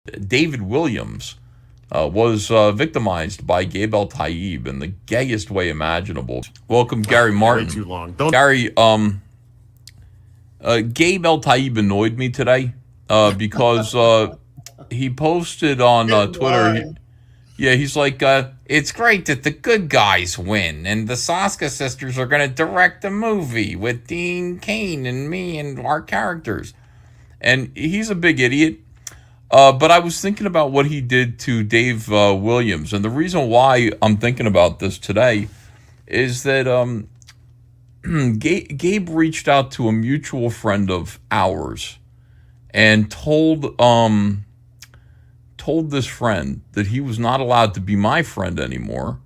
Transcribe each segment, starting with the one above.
David Williams was victimized by Gabe Eltaeb in the gayest way imaginable. Welcome, Gary Martin. Way too long. Don't Gary, Gabe Eltaeb annoyed me today because he posted on Twitter. Yeah, he's like, it's great that the good guys win, and the Saska sisters are going to direct a movie with Dean Cain and me and our characters. And he's a big idiot. But I was thinking about what he did to Dave Williams. And the reason why I'm thinking about this today is that Gabe reached out to a mutual friend of ours and told this friend that he was not allowed to be my friend anymore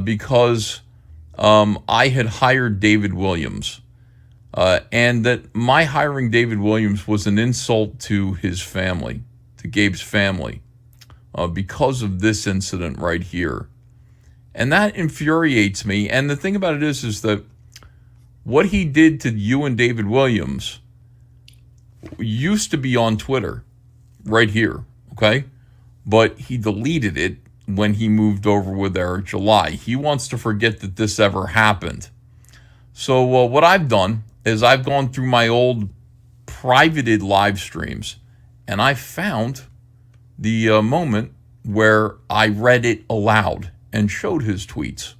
because I had hired David Williams. And that my hiring David Williams was an insult to his family, to Gabe's family, because of this incident right here. And that infuriates me. And the thing about it is that what he did to you and David Williams used to be on Twitter right here, okay? But he deleted it when he moved over with Eric July. He wants to forget that this ever happened. So what I've done is I've gone through my old privated live streams and I found the moment where I read it aloud and showed his tweets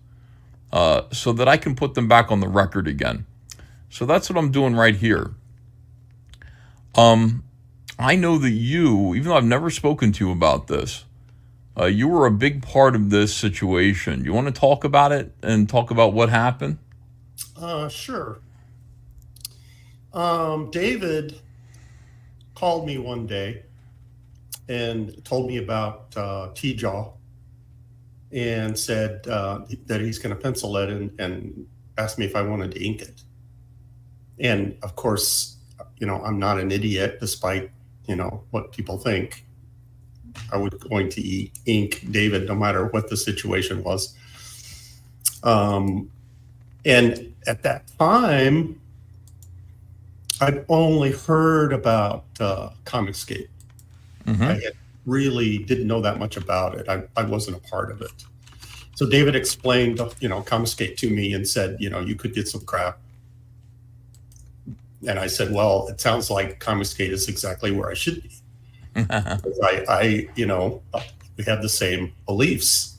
so that I can put them back on the record again. So that's what I'm doing right here. I know that you, even though I've never spoken to you about this, you were a big part of this situation. You want to talk about it and talk about what happened? Sure. David called me one day and told me about TJAW and said that he's going to pencil it and asked me if I wanted to ink it. And of course, I'm not an idiot, despite, what people think. I was going to ink David no matter what the situation was. And at that time, I'd only heard about ComicsGate. Mm-hmm. I really didn't know that much about it. I wasn't a part of it. So David explained, ComicsGate to me and said, you could get some crap. And I said, well, it sounds like ComicsGate is exactly where I should be. I we have the same beliefs.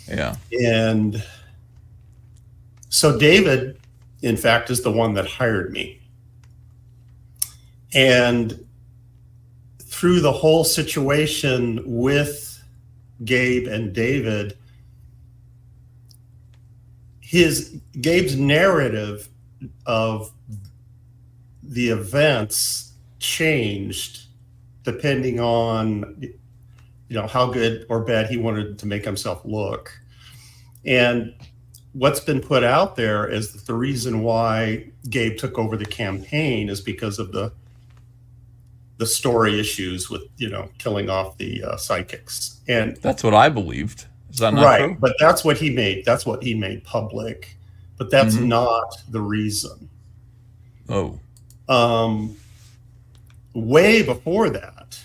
Yeah. And so David, in fact, is the one that hired me. And through the whole situation with Gabe and David, Gabe's narrative of the events changed depending on how good or bad he wanted to make himself look. And what's been put out there is that the reason why Gabe took over the campaign is because of the story issues with killing off the psychics. And that's what I believed. Is that not right true? But that's what he made public, but that's not the reason. Way before that,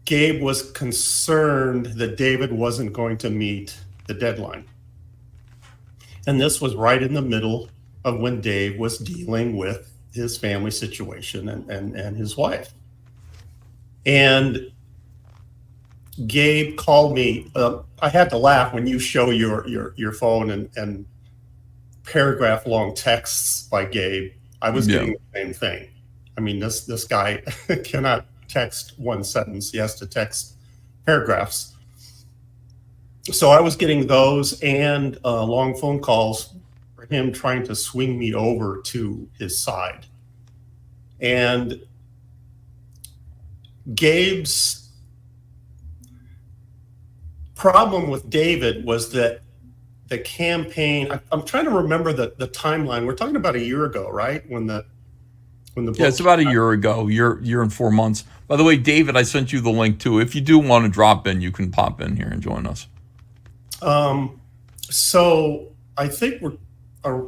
Gabe was concerned that David wasn't going to meet the deadline. And this was right in the middle of when Dave was dealing with his family situation and his wife. And Gabe called me. I had to laugh when you show your phone and paragraph long texts by Gabe. I was getting the same thing. I mean, this guy cannot text one sentence. He has to text paragraphs. So I was getting those and long phone calls for him trying to swing me over to his side. And Gabe's problem with David was that the campaign, I'm trying to remember the timeline. We're talking about a year ago, right? When the book it's about a year ago, year and 4 months. By the way, David, I sent you the link too. If you do want to drop in, you can pop in here and join us. So I think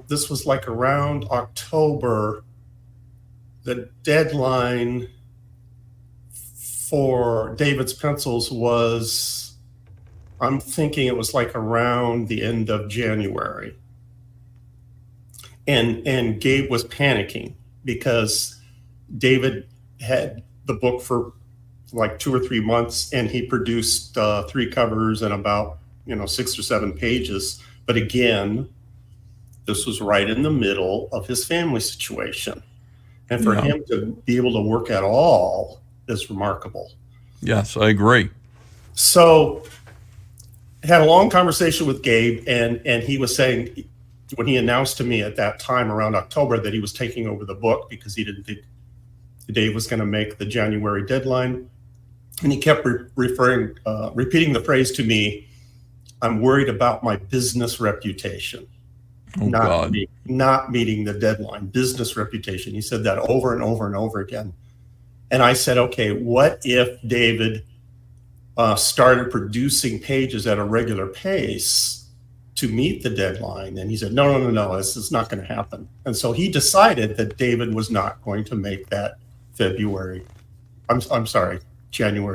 this was like around October. The deadline for David's pencils was, I'm thinking it was like around the end of January. And Gabe was panicking because David had the book for like 2 or 3 months, and he produced 3 covers and about 6 or 7 pages. But again, this was right in the middle of his family situation, and for him to be able to work at all is remarkable. Yes, I agree. So had a long conversation with Gabe, and he was saying, when he announced to me at that time around October that he was taking over the book because he didn't think Dave was going to make the January deadline, and he kept repeating the phrase to me, "I'm worried about my business reputation." Not meeting the deadline, business reputation. He said that over and over and over again. And I said, okay, what if David started producing pages at a regular pace to meet the deadline? And he said, no, this is not going to happen. And so he decided that David was not going to make that January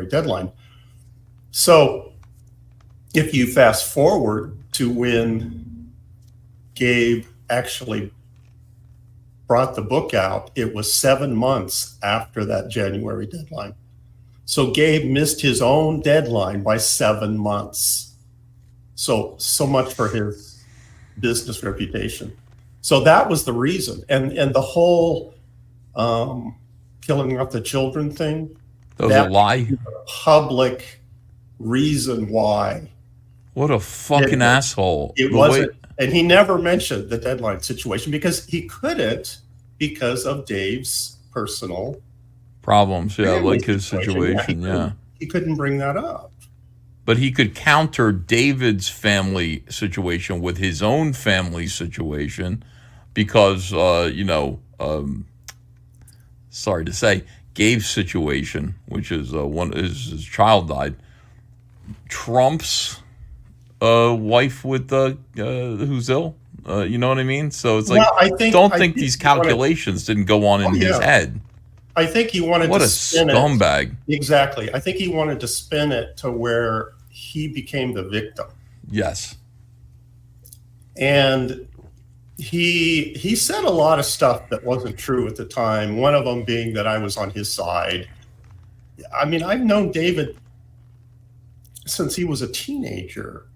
deadline. So if you fast forward to when Gabe actually brought the book out, it was 7 months after that January deadline. So Gabe missed his own deadline by 7 months. So much for his business reputation. So that was the reason. And the whole killing off the children thing, that was a lie. The public reason why. What a fucking asshole. It wasn't. And he never mentioned the deadline situation because he couldn't, because of Dave's personal problems. Yeah, like his situation. Yeah. He couldn't bring that up. But he could counter David's family situation with his own family situation because, sorry to say, Gabe's situation, which is his child died, trumps wife with who's ill. You know what I mean? So it's like, well, I think these calculations didn't go on in his head. I think he wanted to spin it. What a scumbag. Exactly. I think he wanted to spin it to where he became the victim. Yes. And he said a lot of stuff that wasn't true at the time. One of them being that I was on his side. I mean, I've known David since he was a teenager.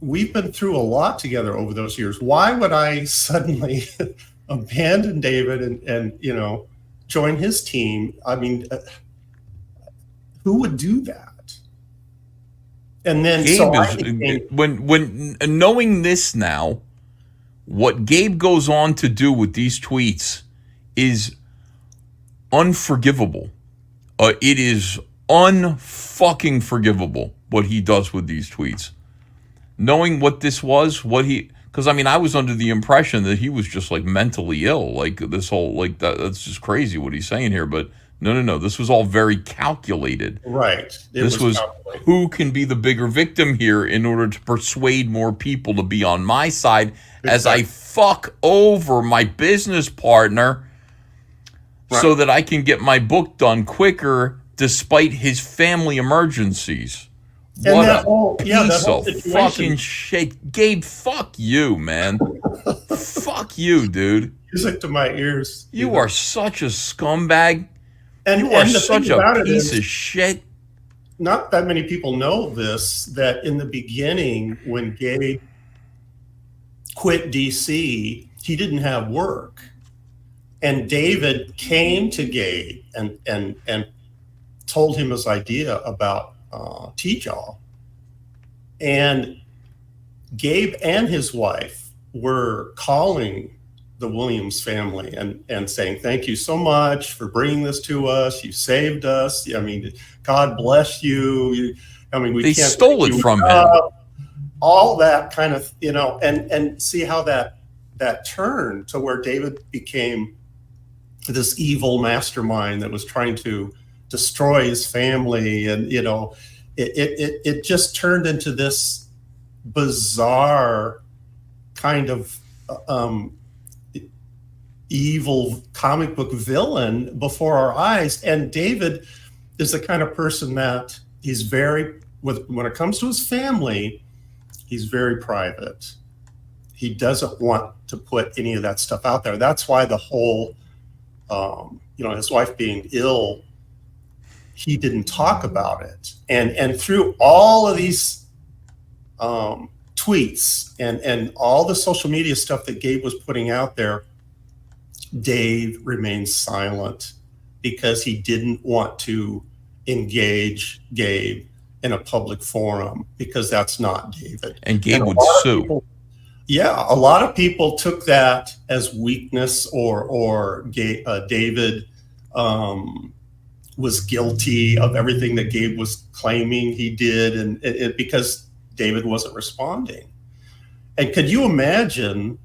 We've been through a lot together over those years. Why would I suddenly abandon David and join his team? I mean, who would do that? And then Gabe when knowing this now, what Gabe goes on to do with these tweets is unforgivable. It is unfucking forgivable what he does with these tweets. Knowing what this was, because I mean, I was under the impression that he was just like mentally ill, like this whole, like that's just crazy what he's saying here. But no, this was all very calculated. Right. This was who can be the bigger victim here in order to persuade more people to be on my side as I fuck over my business partner so that I can get my book done quicker despite his family emergencies. What a piece of fucking shit. Gabe, fuck you, man. Fuck you, dude. Music to my ears. You are such a scumbag. You are such a piece of shit. Not that many people know this, that in the beginning, when Gabe quit DC, he didn't have work. And David came to Gabe and told him his idea about TJAW. And Gabe and his wife were calling the Williams family and saying, thank you so much for bringing this to us. You saved us. I mean, God bless you. They stole it from him. All that kind of, and see how that turned to where David became this evil mastermind that was trying to destroy his family. And, it just turned into this bizarre kind of evil comic book villain before our eyes. And David is the kind of person that he's very, when it comes to his family, he's very private. He doesn't want to put any of that stuff out there. That's why the whole, his wife being ill, he didn't talk about it. And through all of these tweets and all the social media stuff that Gabe was putting out there, Dave remained silent because he didn't want to engage Gabe in a public forum, because that's not David. And Gabe would sue. A lot of people took that as weakness, or David was guilty of everything that Gabe was claiming he did, and because David wasn't responding. And could you imagine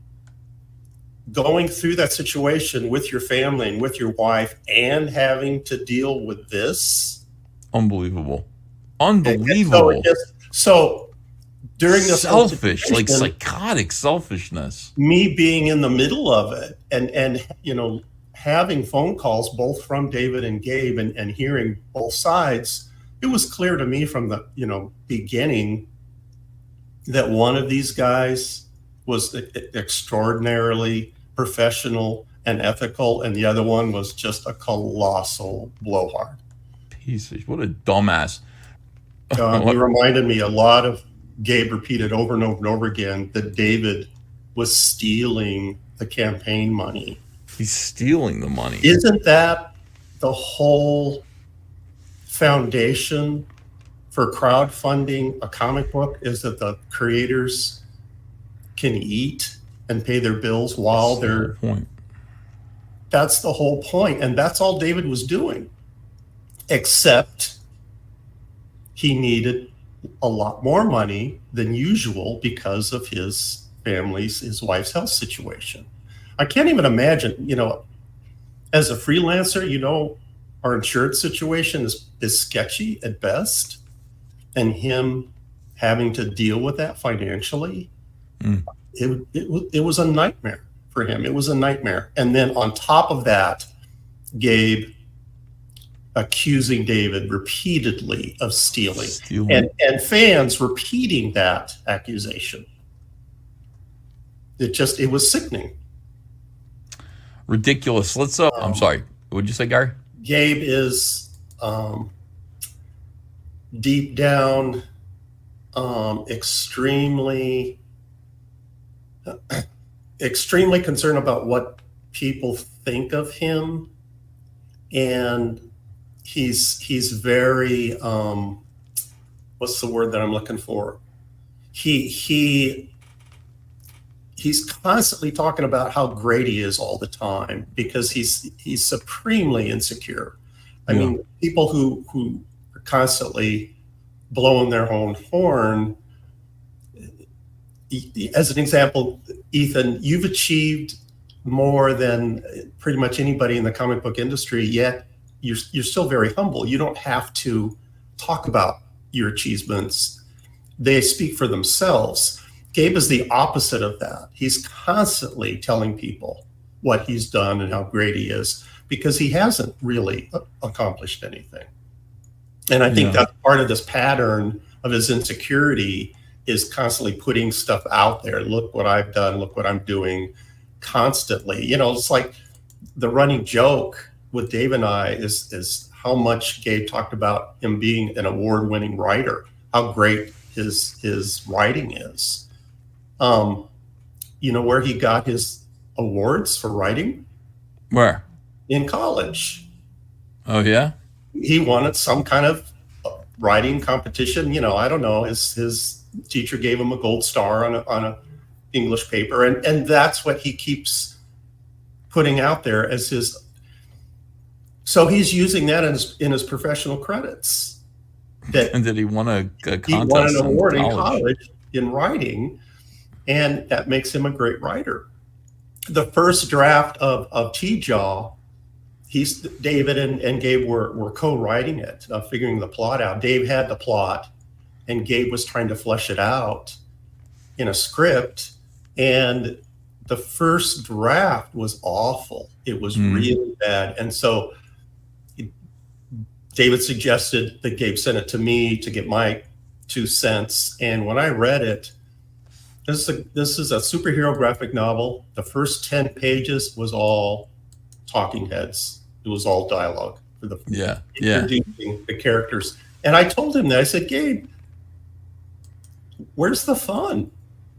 going through that situation with your family and with your wife and having to deal with this? Unbelievable. Unbelievable. So during this selfish, like psychotic selfishness, me being in the middle of it and having phone calls both from David and Gabe and hearing both sides, it was clear to me from the beginning that one of these guys was extraordinarily professional and ethical, and the other one was just a colossal blowhard. What a dumbass. He reminded me a lot of, Gabe repeated over and over and over again that David was stealing the campaign money. He's stealing the money. Isn't that the whole foundation for crowdfunding a comic book, is that the creators can eat and pay their bills while they're... That's the whole point. And that's all David was doing, except he needed a lot more money than usual because of his wife's health situation. I can't even imagine, as a freelancer, our insurance situation is sketchy at best, and him having to deal with that financially, it was a nightmare for him. It was a nightmare. And then on top of that, Gabe accusing David repeatedly of stealing. And fans repeating that accusation. It was sickening. Ridiculous. Let's I'm sorry. What'd you say, Gary? Gabe is deep down extremely concerned about what people think of him, and he's very what's the word that I'm looking for? He's constantly talking about how great he is all the time, because he's supremely insecure. I mean, people who are constantly blowing their own horn. As an example, Ethan, you've achieved more than pretty much anybody in the comic book industry, yet you're still very humble. You don't have to talk about your achievements. They speak for themselves. Gabe is the opposite of that. He's constantly telling people what he's done and how great he is, because he hasn't really accomplished anything. And I think that's part of this pattern of his insecurity, is constantly putting stuff out there. Look what I've done. Look what I'm doing, constantly. It's like the running joke with Dave and I is how much Gabe talked about him being an award-winning writer, how great his writing is. Where he got his awards for writing? Where? In college. Oh, yeah? He won at some kind of writing competition. I don't know. His teacher gave him a gold star on a English paper, and that's what he keeps putting out there as his. So he's using that in his professional credits. And did he won a contest? He won an award in college in writing, and that makes him a great writer. The first draft of TJAW, David and Gabe were co-writing it, figuring the plot out. Dave had the plot, and Gabe was trying to flesh it out in a script. And the first draft was awful. It was really bad. And so David suggested that Gabe send it to me to get my 2 cents. And when I read it, this is a superhero graphic novel. The first 10 pages was all talking heads. It was all dialogue for the introducing the characters. And I told him that. I said, Gabe, where's the fun?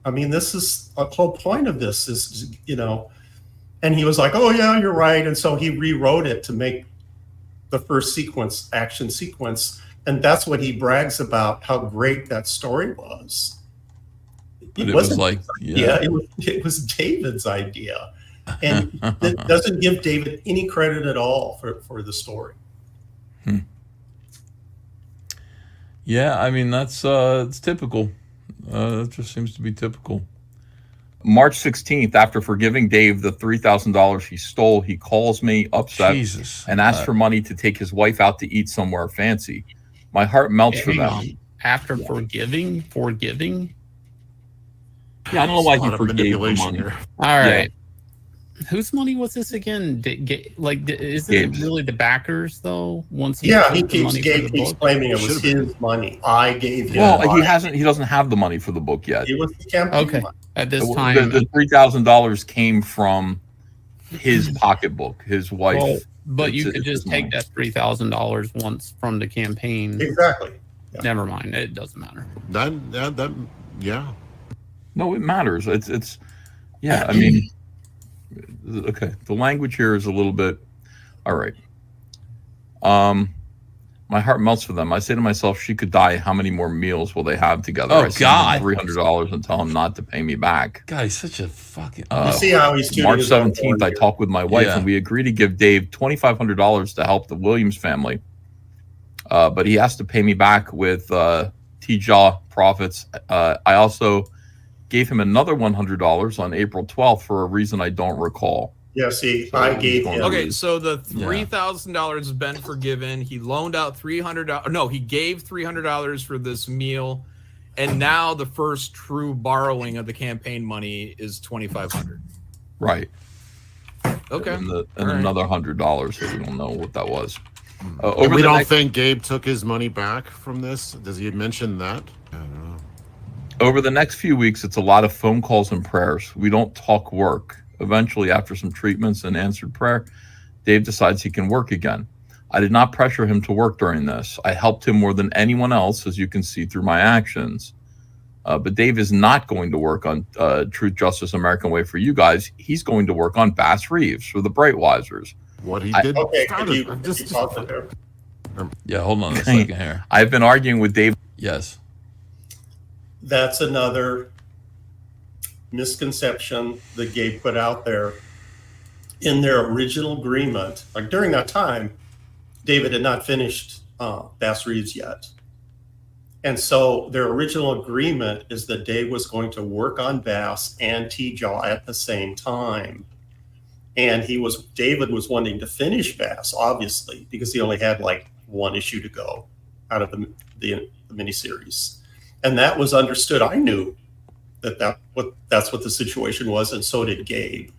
I mean, this is a whole point of this is, and he was like, oh yeah, you're right. And so he rewrote it to make the first action sequence. And that's what he brags about, how great that story was. It was David's idea. And it doesn't give David any credit at all for the story. Yeah, I mean, it's typical. It just seems to be typical. March 16th, after forgiving Dave the $3,000 he stole, he calls me upset and asks for money to take his wife out to eat somewhere fancy. My heart melts for them. After forgiving? Yeah, I don't know why he forgave the money. All right. Yeah. Whose money was this again? Isn't it really the backers though? Once he keeps claiming it was his money. I gave him. Well, he doesn't have the money for the book yet. It was the campaign money. At this time, the $3,000 came from his pocketbook, his wife. Well, but you could just take that $3,000 once from the campaign. Exactly. Yeah. Never mind. It doesn't matter. Yeah. No, it matters. It's I mean, okay. The language here is a little bit, all right. My heart melts for them. I say to myself, she could die. How many more meals will they have together? Oh, God. $300 and tell him not to pay me back. God, he's such a fucking... You see how he's March 17th, I talked with my wife, and we agreed to give Dave $2,500 to help the Williams family. But he has to pay me back with TJAW profits. I also gave him another $100 on April 12th for a reason I don't recall. Yeah, see, I gave him. Okay, so the $3,000 has been forgiven. He loaned out $300. No, he gave $300 for this meal, and now the first true borrowing of the campaign money is $2,500. Right. Okay. And another $100. So we don't know what that was. We don't think Gabe took his money back from this. Does he mention that? I don't know. Over the next few weeks, it's a lot of phone calls and prayers. We don't talk work. Eventually, after some treatments and answered prayer, Dave decides he can work again. I did not pressure him to work during this. I helped him more than anyone else, as you can see through my actions. But Dave is not going to work on Truth, Justice, American Way for you guys. He's going to work on Bass Reeves for the Breitweisers. What he did. Okay, yeah, hold on a second here. I've been arguing with Dave. Yes. That's another misconception that Gabe put out there. In their original agreement, like during that time, David had not finished Bass Reeves yet. And so their original agreement is that Dave was going to work on Bass and TJAW at the same time. And David was wanting to finish Bass, obviously, because he only had like one issue to go out of the miniseries. And that was understood. I knew that's what the situation was, and so did Gabe.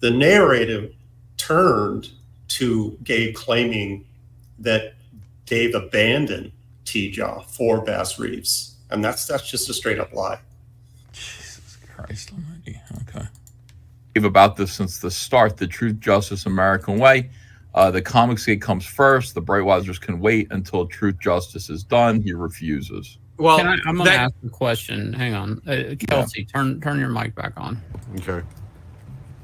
The narrative turned to Gabe claiming that Dave abandoned TJAW for Bass Reeves, and that's just a straight up lie. Jesus Christ Almighty. Okay. About this since the start, the Truth, Justice, American Way. The ComicsGate comes first. The Breitweisers can wait until Truth, Justice is done. He refuses. Well, I'm going to ask a question. Hang on. Kelsey, turn your mic back on. Okay.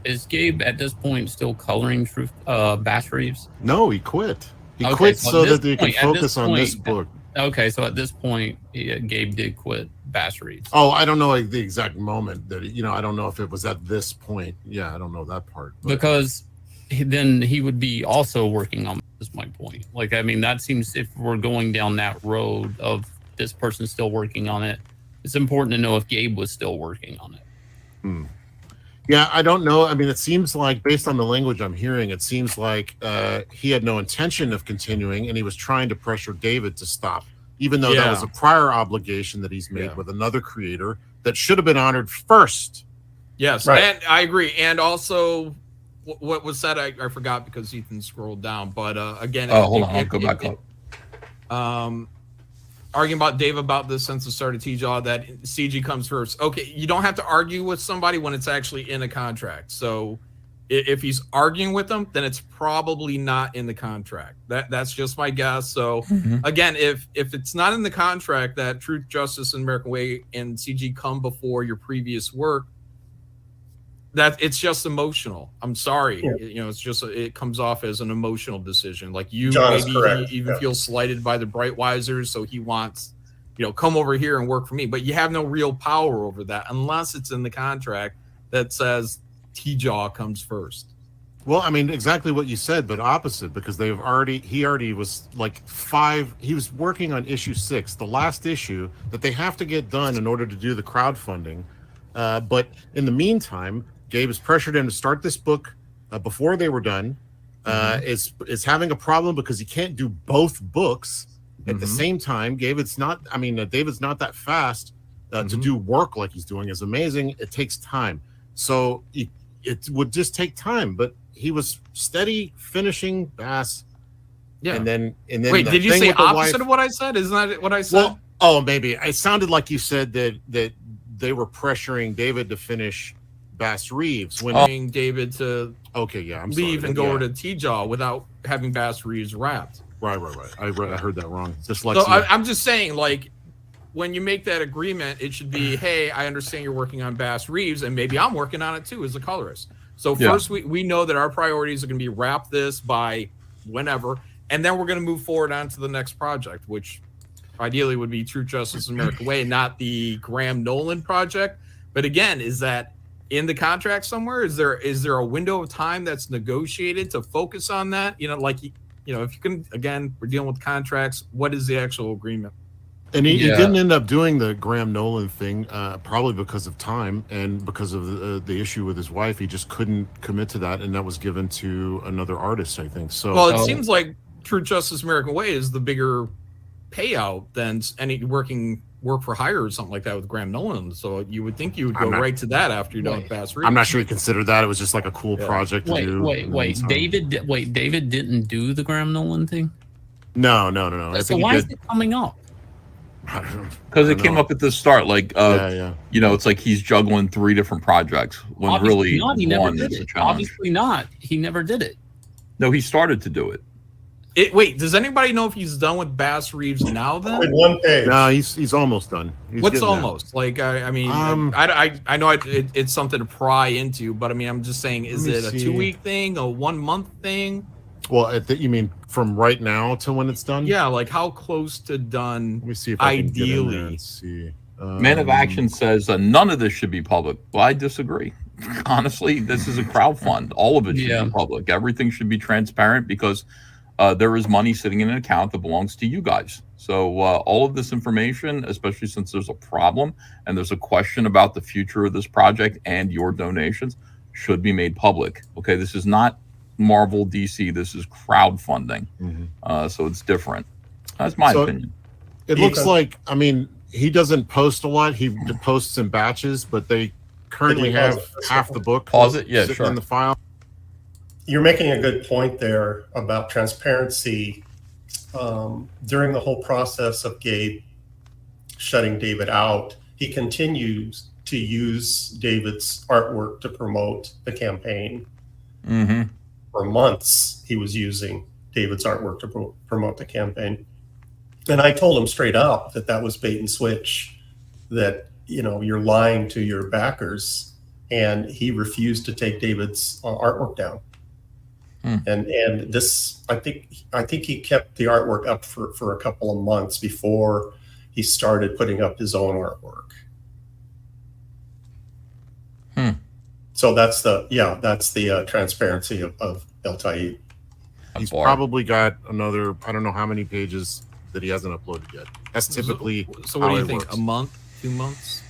Is Gabe at this point still coloring Truth, Bass Reeves? No, he quit. He quit so that they could focus on this book. Okay, so at this point, Gabe did quit Bass Reeves. Oh, I don't know the exact moment that, I don't know if it was at this point. Yeah, I don't know that part. But. Because then he would be also working on this, is my point. Like, I mean, that seems, if we're going down that road of this person still working on it, it's important to know if Gabe was still working on it. Yeah, I don't know. I mean, it seems like, based on the language I'm hearing, it seems like he had no intention of continuing, and he was trying to pressure David to stop, even though that was a prior obligation that he's made with another creator that should have been honored first. Yes, Right. and I agree. And also, what was said, I forgot because Ethan scrolled down. But again, Oh, hold on, I'll go back up. Arguing about Dave about this since the start of TJAW that CG comes first. Okay, you don't have to argue with somebody when it's actually in a contract. So if he's arguing with them, then it's probably not in the contract. That's just my guess. So again, if it's not in the contract that Truth, Justice, and American Way and CG come before your previous work, that it's just emotional. I'm sorry. Yeah. It's just, it comes off as an emotional decision. Like you, John is maybe correct. he even feels slighted by the Brightwisers, so he wants, come over here and work for me. But you have no real power over that unless it's in the contract that says TJAW comes first. Well, I mean, exactly what you said, but opposite, because he already was like he was working on issue 6, the last issue that they have to get done in order to do the crowdfunding. But in the meantime, Gabe has pressured him to start this book before they were done. Is having a problem because he can't do both books at the same time. David's not that fast to do work like he's doing. Is amazing. It takes time. So it would just take time, but he was steady finishing Bass. Yeah. And then wait, did you say opposite of what I said? Isn't that what I said? Well, maybe it sounded like you said that they were pressuring David to finish Bass Reeves when David to leave and go over to TJAW without having Bass Reeves wrapped. Right. I heard that wrong. Just like so I'm just saying, like, when you make that agreement, it should be, hey, I understand you're working on Bass Reeves, and maybe I'm working on it too as a colorist. So first, we know that our priorities are going to be wrap this by whenever, and then we're going to move forward on to the next project, which ideally would be True Justice and American Way, not the Graham Nolan project. But again, is that in the contract somewhere? Is there a window of time that's negotiated to focus on that? If you can, again, we're dealing with contracts. What is the actual agreement? And he didn't end up doing the Graham Nolan thing, probably because of time and because of the issue with his wife. He just couldn't commit to that, and that was given to another artist, I think. So, well, it seems like True Justice American Way is the bigger payout than any work for hire or something like that with Graham Nolan. So you would think you would go right to that after you're done with Bass Reeves. I'm not sure he considered that. It was just like a cool project to do. Wait. David didn't do the Graham Nolan thing? No. So why is it coming up? Because it came up at the start, like it's like he's juggling 3 different projects when Obviously really he never one did is a it. challenge. Obviously not. He never did it. No, he started to do it. Wait, does anybody know if he's done with Bass Reeves now? Then In one page. No, he's almost done. What's almost? Like I know it's something to pry into, but I mean, I'm just saying, is it a 2-week thing, a 1-month thing? Well, you mean from right now to when it's done? Yeah, like how close to done? Let me see if I can get in there ideally. and see. Man of Action says none of this should be public. Well, I disagree. Honestly, this is a crowdfund. All of it should be public. Everything should be transparent because there is money sitting in an account that belongs to you guys. So all of this information, especially since there's a problem and there's a question about the future of this project and your donations, should be made public. Okay, this is not Marvel DC. This is crowdfunding. So it's different. That's my opinion. It looks like, I mean, he doesn't post a lot. He posts in batches, but they currently have half the book. Pause it? Yeah, sure. In the file. You're making a good point there about transparency. During the whole process of Gabe shutting David out, he continues to use David's artwork to promote the campaign. For months, he was using David's artwork to promote the campaign. And I told him straight up that was bait and switch, that, you're lying to your backers. And he refused to take David's artwork down. And this, I think he kept the artwork up for a couple of months before he started putting up his own artwork. So that's the transparency of Eltaeb. He's probably got another, I don't know how many pages that he hasn't uploaded yet. That's typically so what do you think? Works. A month, 2 months?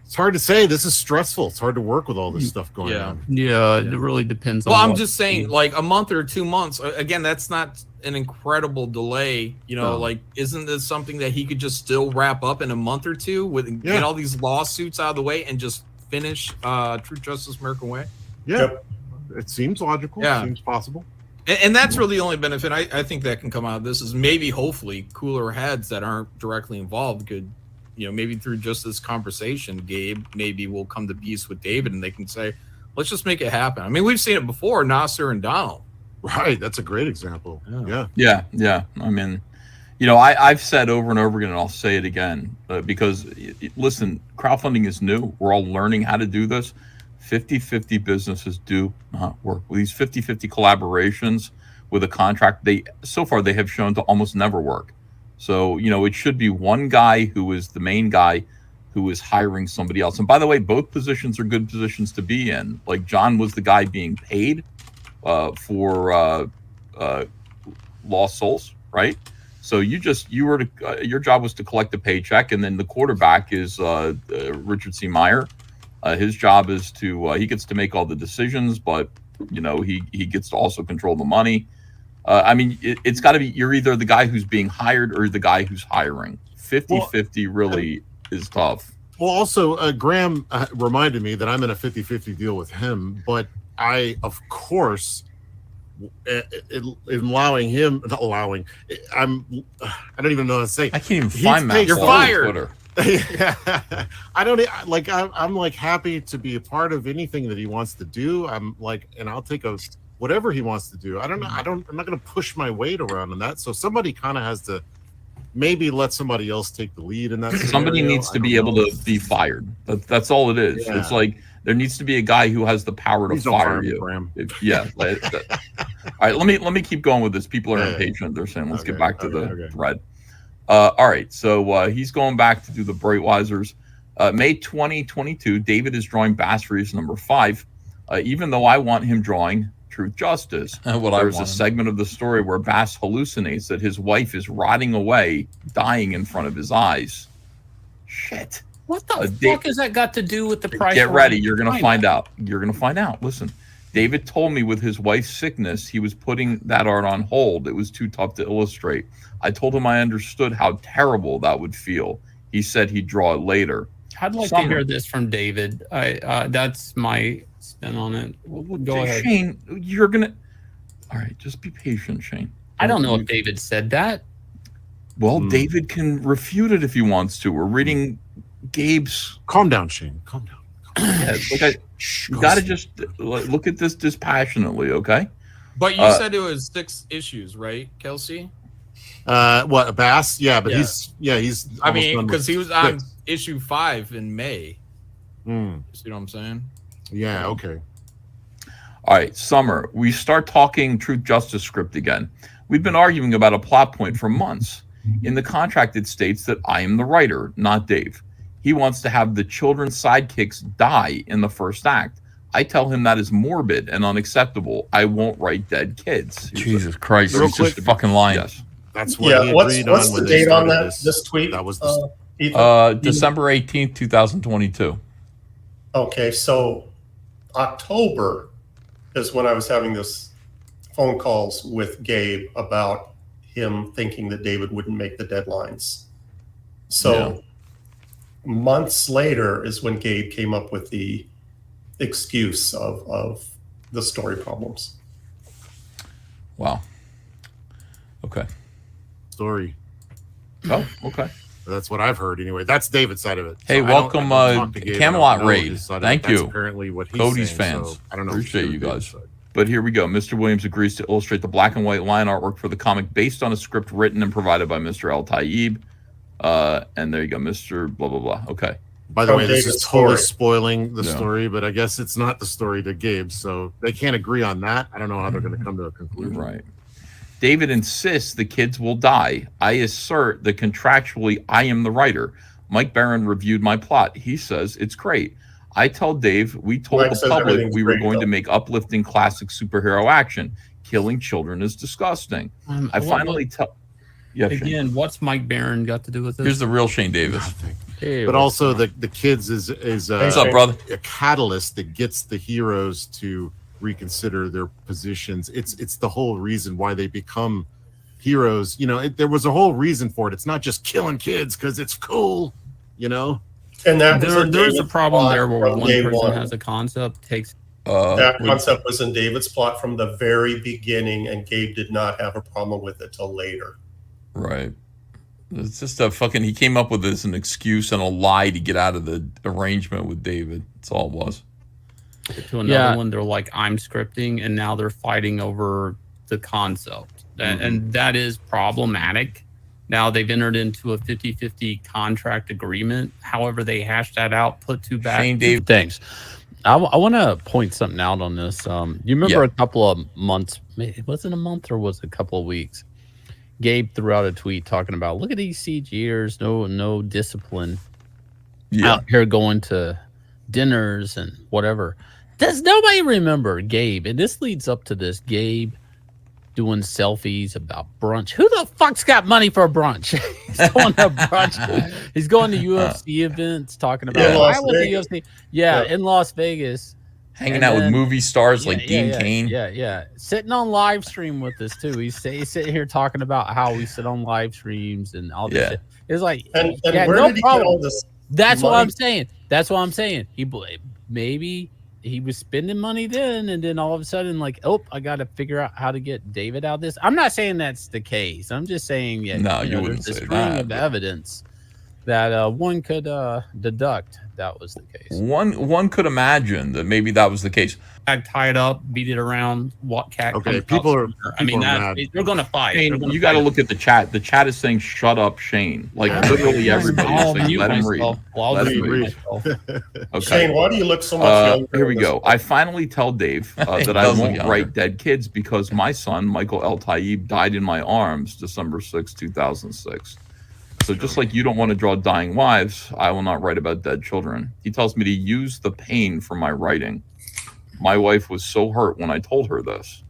It's hard to say. This is stressful. It's hard to work with all this stuff going on. Yeah, it really depends on. Well, I'm just saying, like a month or 2 months. Again, that's not an incredible delay. Like, isn't this something that he could just still wrap up in a month or two with get all these lawsuits out of the way and just finish Truth, Justice, American Way? Yeah, Yep. it seems logical. Yeah. Seems possible. And that's really the only benefit I think that can come out of this is maybe, hopefully, cooler heads that aren't directly involved could, maybe through just this conversation, Gabe maybe will come to peace with David and they can say, let's just make it happen. I mean, we've seen it before, Nasser and Donald. Right. That's a great example. Yeah. Yeah. I mean, I've said over and over again, and I'll say it again, because, listen, crowdfunding is new. We're all learning how to do this. 50-50 businesses do not work. With these 50-50 collaborations with a contract, so far they have shown to almost never work. So, it should be one guy who is the main guy who is hiring somebody else. And by the way, both positions are good positions to be in. Like John was the guy being paid for lost souls, right? So your job was to collect the paycheck, and then the quarterback is Richard C. Meyer. His job is he gets to make all the decisions, but he gets to also control the money. I mean, it's got to be, you're either the guy who's being hired or the guy who's hiring. 50-50 really is tough. Well, also, Graham reminded me that I'm in a 50-50 deal with him, but I, of course, allowing him, not allowing, I don't even know how to say. I can't even find Matt. You're fired. I don't like. I'm like happy to be a part of anything that he wants to do. I'm like, and I'll take whatever he wants to do. I don't know. I'm not going to push my weight around in that. So somebody kind of has to maybe let somebody else take the lead in that. Somebody needs to be able to be fired. That's all it is. Yeah. It's like there needs to be a guy who has the power to fire you. Yeah. All right. Let me keep going with this. People are impatient. They're saying, let's get back to the thread. All right, so he's going back to do the Breitweisers. May 2022, David is drawing Bass Reeves number 5, even though I want him drawing Truth Justice. There's a segment of the story where Bass hallucinates that his wife is rotting away, dying in front of his eyes. Shit. What the fuck has that got to do with the price? Get ready. You're going to find out. You're going to find out. Listen, David told me with his wife's sickness, he was putting that art on hold. It was too tough to illustrate. I told him I understood how terrible that would feel. He said he'd draw it later. I'd like to hear this from David. That's my spin on it. Go ahead. Shane, you're going to... All right, just be patient, Shane. I don't know if David said that. Well, David can refute it if he wants to. We're reading Gabe's... Calm down, Shane. Calm down. You got to just look at this dispassionately, okay? But you said it was 6 issues, right, Kelsey? What, Bass? Yeah, but he's. I mean, because he was on issue 5 in May. You see what I'm saying? Yeah. Okay. All right, Summer. We start talking Truth Justice script again. We've been arguing about a plot point for months. In the contract, it states that I am the writer, not Dave. He wants to have the children's sidekicks die in the first act. I tell him that is morbid and unacceptable. I won't write dead kids. Jesus Christ, Real he's quick, just fucking lying. Yes. That's what he what's agreed on the when they date on started that? This tweet? That was December 18th, 2022. Okay, so October is when I was having this phone calls with Gabe about him thinking that David wouldn't make the deadlines. So months later is when Gabe came up with the excuse of the story problems. Wow. Okay. story. Oh, okay. That's what I've heard anyway. That's David's side of it. Hey, welcome, Camelot Raid. Thank you. Apparently what he's Cody's saying, fans. so I don't know. Appreciate you guys. But here we go. Mr. Williams agrees to illustrate the black and white line artwork for the comic based on a script written and provided by Mr. Eltaeb. And there you go, Mr. blah, blah, blah. Okay. By the way, this David's is totally story. spoiling the story, but I guess it's not the story to Gabe, so they can't agree on that. I don't know how they're going to come to a conclusion. Right. David insists the kids will die. I assert that contractually I am the writer. Mike Barron reviewed my plot. He says it's great. I tell Dave we told Mike the says public everything's we were great, going though. to make uplifting classic superhero action. Killing children is disgusting. I finally tell... Yeah, Shane. Again, what's Mike Barron got to do with this? Here's the real Shane Davis. But also the kids is What's up, brother? a catalyst that gets the heroes to reconsider their positions. It's the whole reason why they become heroes. You know, there was a whole reason for it. It's not just killing kids because it's cool. You know. And that was There's a David's problem plot there where from one day person one. has a concept, takes That concept was in David's plot from the very beginning, and Gabe did not have a problem with it till later. Right. It's just a fucking. He came up with this an excuse and a lie to get out of the arrangement with David. That's all it was. to another one. They're like, I'm scripting, and now they're fighting over the concept. And that is problematic. Now they've entered into a 50-50 contract agreement. However, they hashed that out, put two things. I want to point something out on this. You remember a couple of months, was it a month or was it a couple of weeks? Gabe threw out a tweet talking about, look at these CGers, no discipline out here going to dinners and whatever. Does nobody remember Gabe? And this leads up to this, Gabe doing selfies about brunch. Who the fuck's got money for a brunch? He's going to brunch. He's going to UFC events, talking about UFC. In Las Vegas. Hanging out with movie stars like Dean Cain. Yeah. Sitting on live stream with us too. He's sitting here talking about how we sit on live streams and all this shit. It's like, and where no did he problem. get all this That's money? what I'm saying. That's what I'm saying. Maybe he was spending money then, and then all of a sudden, like, oh, I got to figure out how to get David out of this. I'm not saying that's the case. I'm just saying, you wouldn't say string that, of evidence that one could deduct that was the case. One could imagine that maybe that was the case. I tie it up, beat it around. What cat? Okay, people are mad. They're going to fight. Shane, you got to look at the chat. The chat is saying, "Shut up, Shane." Like literally everybody is saying, "Let him read." Let him read. Okay. Shane, why do you look so much younger? Here we go. I finally tell Dave that I won't write dead kids because my son, Michael Eltaeb, died in my arms December 6, 2006. So just like you don't want to draw dying wives, I will not write about dead children. He tells me to use the pain for my writing. My wife was so hurt when I told her this.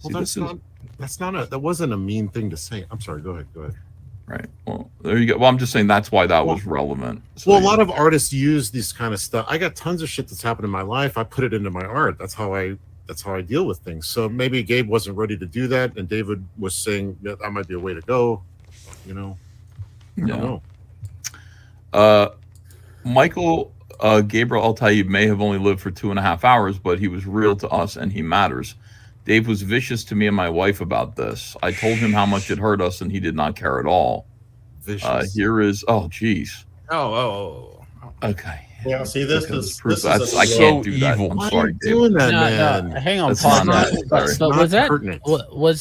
Well, that wasn't a mean thing to say. I'm sorry. Go ahead. Right. Well, there you go. Well, I'm just saying that's why that was relevant. So, well, a lot of artists use this kind of stuff. I got tons of shit that's happened in my life. I put it into my art. That's how I deal with things. So maybe Gabe wasn't ready to do that, and David was saying that might be a way to go. I don't know. Michael Gabriel Eltaeb may have only lived for 2.5 hours, but he was real to us and he matters. Dave was vicious to me and my wife about this. I told him how much it hurt us and he did not care at all. Vicious. Here is, geez. Okay. Yeah, see, this is I can't do that. I'm sorry, Dave. Doing that, man. Hang on, was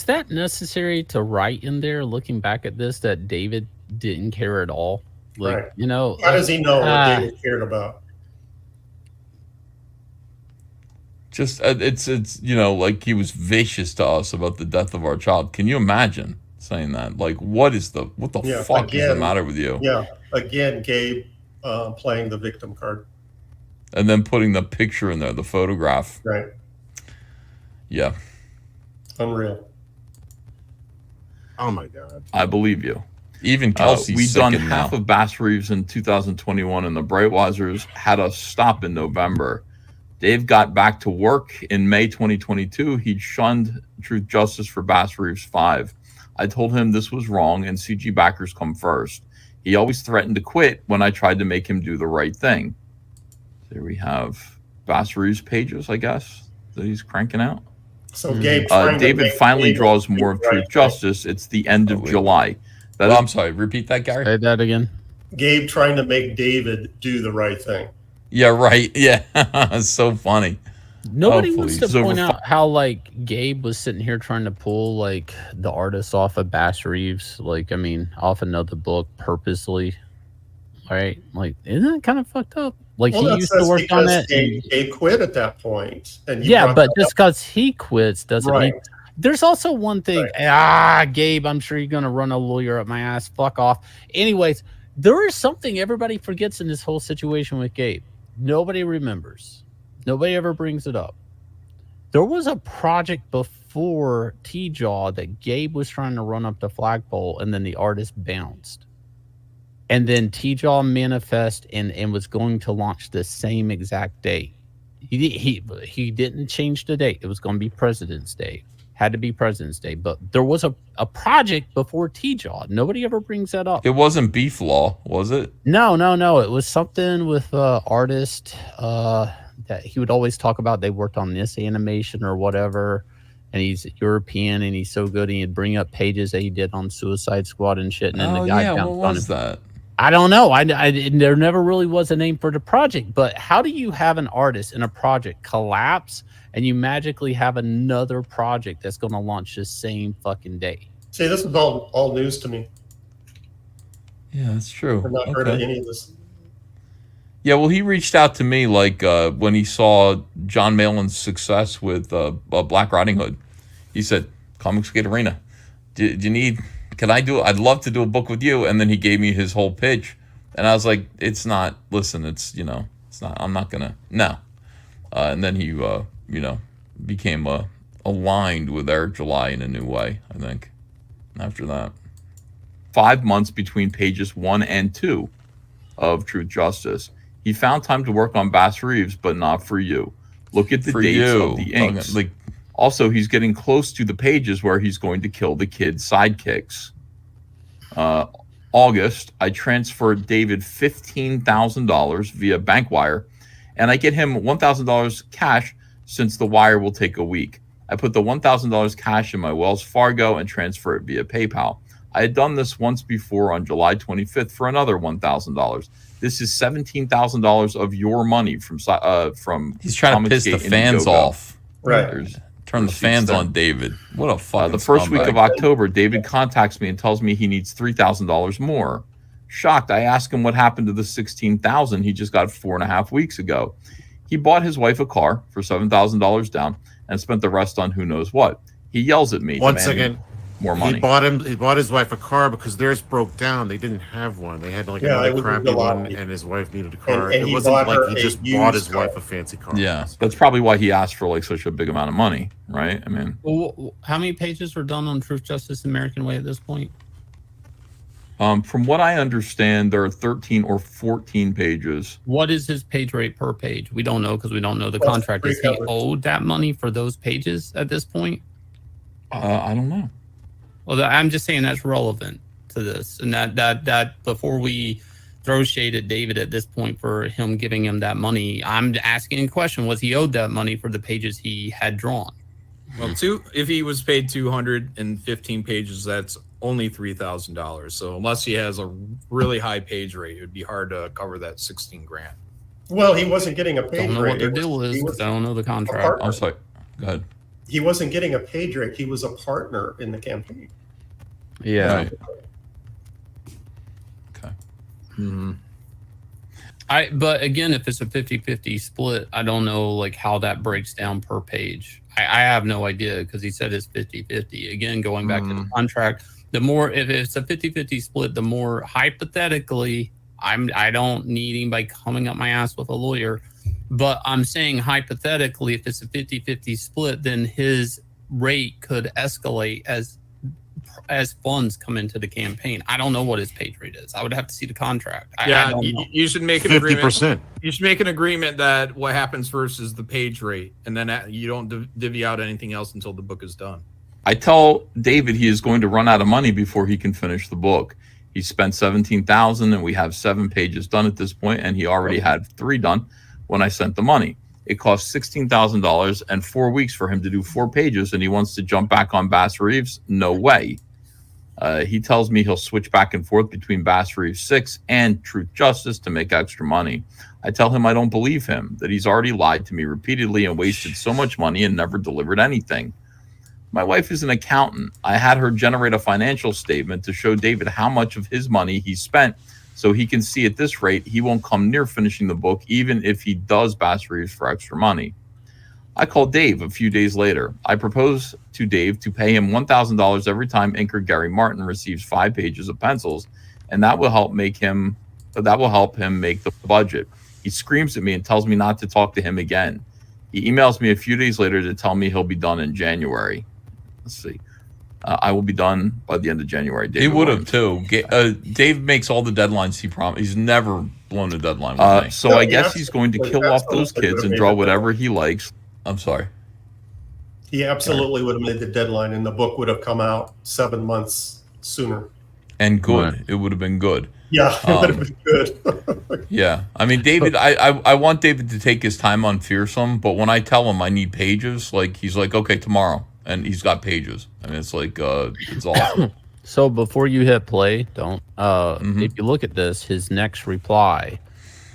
that necessary to write in there? Looking back at this, that David didn't care at all. Like, right. How does he know what David cared about? Just it's like he was vicious to us about the death of our child. Can you imagine saying that? Like, what the fuck is the matter with you? Yeah, again, Gabe playing the victim card, and then putting the picture in there, the photograph. Right. Yeah. Unreal. Oh my God. I believe you. Even Kelsey's we'd done half of Bass Reeves in 2021, and the Breitweisers had us stop in November. Dave got back to work in May 2022. He'd shunned Truth Justice for Bass Reeves 5. I told him this was wrong and CG backers come first. He always threatened to quit when I tried to make him do the right thing. There we have Bass Reeves pages, I guess, that he's cranking out. So Gabe, David finally draws more of Truth Justice. It's the end of July. I'm sorry, repeat that, Gary. Say that again. Gabe trying to make David do the right thing. Yeah, right. Yeah, it's so funny. Nobody wants to point out how like Gabe was sitting here trying to pull like the artist off of Bass Reeves, off another book purposely. Right? Like, isn't that kind of fucked up? Like, he used to work on that. Gabe quit at that point. And but just because he quits doesn't mean. There's also one thing. Gabe, I'm sure you're going to run a lawyer up my ass. Fuck off. Anyways, there is something everybody forgets in this whole situation with Gabe. Nobody remembers. Nobody ever brings it up. There was a project before TJAW that Gabe was trying to run up the flagpole, and then the artist bounced. And then TJAW manifest and was going to launch the same exact date. He didn't change the date. It was going to be President's Day. had to be President's Day, but there was a project before TJAW. Nobody ever brings that up. It wasn't Beef Law, was it? No. It was something with artist that he would always talk about. They worked on this animation or whatever, and he's European and he's so good. And he'd bring up pages that he did on Suicide Squad and shit. And then the guy what pounced on was him. that? I don't know. There never really was a name for the project. But how do you have an artist in a project collapse and you magically have another project that's going to launch the same fucking day? See, this is all news to me. Yeah, that's true. I've not heard of any of this. Yeah, well, he reached out to me like when he saw John Malin's success with Black Riding Hood. He said, "ComicsGate Arena, do you need? Can I do it? I'd love to do a book with you." And then he gave me his whole pitch, and I was like, "It's not. Listen, it's it's not. I'm not gonna no." And then he became aligned with Eric July in a new way. I think after that, 5 months between pages 1 and 2 of Truth Justice. He found time to work on Bass Reeves, but not for you. Look at the dates of the inks. Okay, Also, he's getting close to the pages where he's going to kill the kid's sidekicks. August, I transferred David $15,000 via bank wire, and I get him $1,000 cash since the wire will take a week. I put the $1,000 cash in my Wells Fargo and transfer it via PayPal. I had done this once before on July 25th for another $1,000. This is $17,000 of your money from He's trying to piss the fans off. Right. Turn the fans on David. What a fucking The first week of October, David contacts me and tells me he needs $3,000 more. Shocked, I ask him what happened to the $16,000 he just got 4.5 weeks ago. He bought his wife a car for $7,000 down and spent the rest on who knows what. He yells at me. Once again, more money. He bought his wife a car because theirs broke down. They didn't have one. They had like another crappy one, and his wife needed a car. And it he wasn't bought like her he a just used bought his car. wife a fancy car. Yeah, that's probably why he asked for like such a big amount of money, right? I mean, Well, how many pages are done on Truth, Justice, American Way at this point? from what I understand, there are 13 or 14 pages. What is his page rate per page? We don't know because we don't know the Well, contract. Is he recovered. owed that money for those pages at this point? I don't know. Well, I'm just saying that's relevant to this, and that before we throw shade at David at this point for him giving him that money, I'm asking a question: was he owed that money for the pages he had drawn? Well, if he was paid 215 pages, that's only $3,000. So unless he has a really high page rate, it would be hard to cover that 16 grand. Well, he wasn't getting a Don't page know rate. what their It was- deal is he was- because I don't know the contract. partner. I'm sorry. Go ahead. He wasn't getting a page rate. He was a partner in the campaign. Yeah. Right. Okay. But again, if it's a 50-50 split, I don't know like how that breaks down per page. I have no idea because he said it's 50-50. Again, going back to the contract, the more if it's a 50-50 split, the more hypothetically, I don't need anybody coming up my ass with a lawyer, but I'm saying hypothetically, if it's a 50-50 split, then his rate could escalate as funds come into the campaign. I don't know what his page rate is. I would have to see the contract. I don't know. You should make an agreement. 50%. You should make an agreement that what happens first is the page rate, and then you don't divvy out anything else until the book is done. I tell David he is going to run out of money before he can finish the book. He spent $17,000 and we have 7 pages done at this point, and he already had 3 done when I sent the money. It cost $16,000 and 4 weeks for him to do 4 pages, and he wants to jump back on Bass Reeves. No way. He tells me he'll switch back and forth between Bass Reeves 6 and Truth Justice to make extra money. I tell him I don't believe him, that he's already lied to me repeatedly and wasted so much money and never delivered anything. My wife is an accountant. I had her generate a financial statement to show David how much of his money he spent so he can see at this rate he won't come near finishing the book even if he does Bass Reeves for extra money. I called Dave a few days later. I proposed to Dave to pay him $1,000 every time inker Gary Martin receives 5 pages of pencils, and that will help him make the budget. He screams at me and tells me not to talk to him again. He emails me a few days later to tell me he'll be done in January. Let's see. I will be done by the end of January. He would have too. Dave makes all the deadlines he promised. He's never blown a deadline with me. So I guess he's going to kill off those kids and draw whatever he likes. I'm sorry. He absolutely would have made the deadline, and the book would have come out 7 months sooner. And good. Right. It would have been good. Yeah, it would have been good. Yeah. I mean, David, I want David to take his time on Fearsome, but when I tell him I need pages, like, he's like, okay, tomorrow. And he's got pages. I mean, it's like, it's awesome. So before you hit play, don't. If you look at this, his next reply,